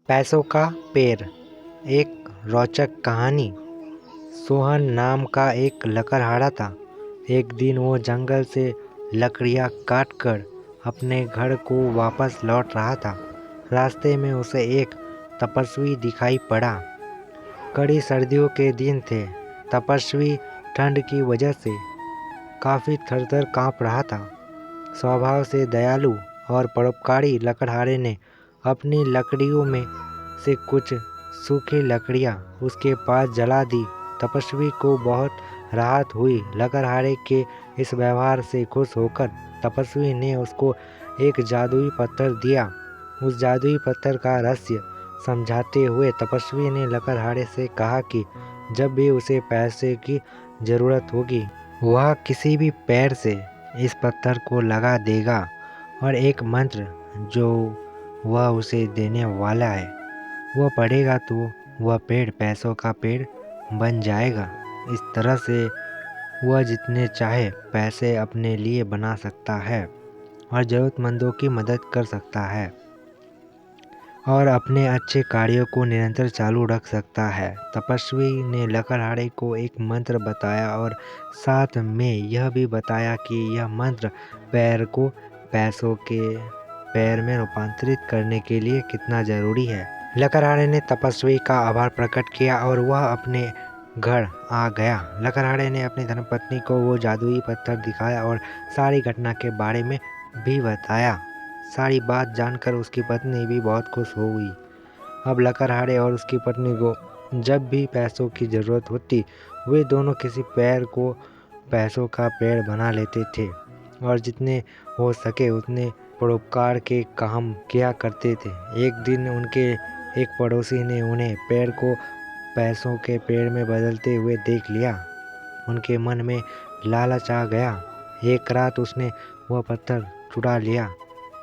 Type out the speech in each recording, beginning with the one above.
पैसों का पेड़। एक रोचक कहानी। सोहन नाम का एक लकड़हारा था। एक दिन वो जंगल से लकड़ियाँ काटकर अपने घर को वापस लौट रहा था। रास्ते में उसे एक तपस्वी दिखाई पड़ा। कड़ी सर्दियों के दिन थे। तपस्वी ठंड की वजह से काफ़ी थर-थर काँप रहा था। स्वभाव से दयालु और परोपकारी लकड़हारे ने अपनी लकड़ियों में से कुछ सूखी लकड़ियाँ उसके पास जला दी। तपस्वी को बहुत राहत हुई। लकड़हारे के इस व्यवहार से खुश होकर तपस्वी ने उसको एक जादुई पत्थर दिया। उस जादुई पत्थर का रहस्य समझाते हुए तपस्वी ने लकड़हारे से कहा कि जब भी उसे पैसे की ज़रूरत होगी वह किसी भी पेड़ से इस पत्थर को लगा देगा और एक मंत्र जो वह उसे देने वाला है वह पढ़ेगा तो वह पेड़ पैसों का पेड़ बन जाएगा। इस तरह से वह जितने चाहे पैसे अपने लिए बना सकता है और ज़रूरतमंदों की मदद कर सकता है और अपने अच्छे कार्यों को निरंतर चालू रख सकता है। तपस्वी ने लकड़हारे को एक मंत्र बताया और साथ में यह भी बताया कि यह मंत्र पेड़ को पैसों के पेड़ में रूपांतरित करने के लिए कितना ज़रूरी है। लकड़हारे ने तपस्वी का आभार प्रकट किया और वह अपने घर आ गया। लकड़हारे ने अपनी धर्मपत्नी को वो जादुई पत्थर दिखाया और सारी घटना के बारे में भी बताया। सारी बात जानकर उसकी पत्नी भी बहुत खुश हो गई। अब लकड़हारे और उसकी पत्नी को जब भी पैसों की ज़रूरत होती वे दोनों किसी पेड़ को पैसों का पेड़ बना लेते थे और जितने हो सके उतने परोपकार के काम किया करते थे। एक दिन उनके एक पड़ोसी ने उन्हें पेड़ को पैसों के पेड़ में बदलते हुए देख लिया। उनके मन में लालच आ गया। एक रात उसने वह पत्थर चुरा लिया।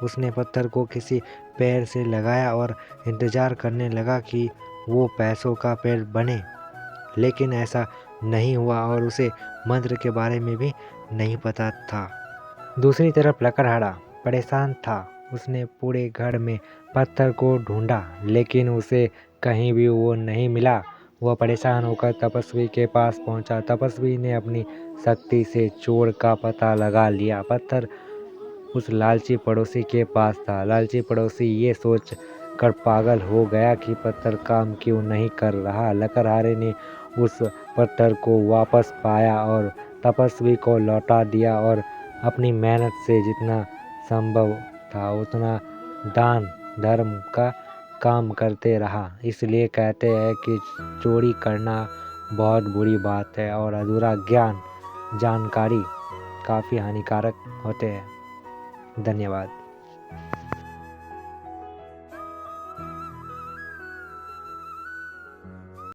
उसने पत्थर को किसी पेड़ से लगाया और इंतज़ार करने लगा कि वो पैसों का पेड़ बने, लेकिन ऐसा नहीं हुआ और उसे मंत्र के बारे में भी नहीं पता था। दूसरी तरफ लकड़हारा परेशान था। उसने पूरे घर में पत्थर को ढूंढा लेकिन उसे कहीं भी वो नहीं मिला। वह परेशान होकर तपस्वी के पास पहुंचा। तपस्वी ने अपनी शक्ति से चोर का पता लगा लिया। पत्थर उस लालची पड़ोसी के पास था। लालची पड़ोसी ये सोच कर पागल हो गया कि पत्थर काम क्यों नहीं कर रहा। लकड़हारे ने उस पत्थर को वापस पाया और तपस्वी को लौटा दिया और अपनी मेहनत से जितना संभव था उतना दान धर्म का काम करते रहा। इसलिए कहते हैं कि चोरी करना बहुत बुरी बात है और अधूरा ज्ञान जानकारी काफ़ी हानिकारक होते हैं। धन्यवाद।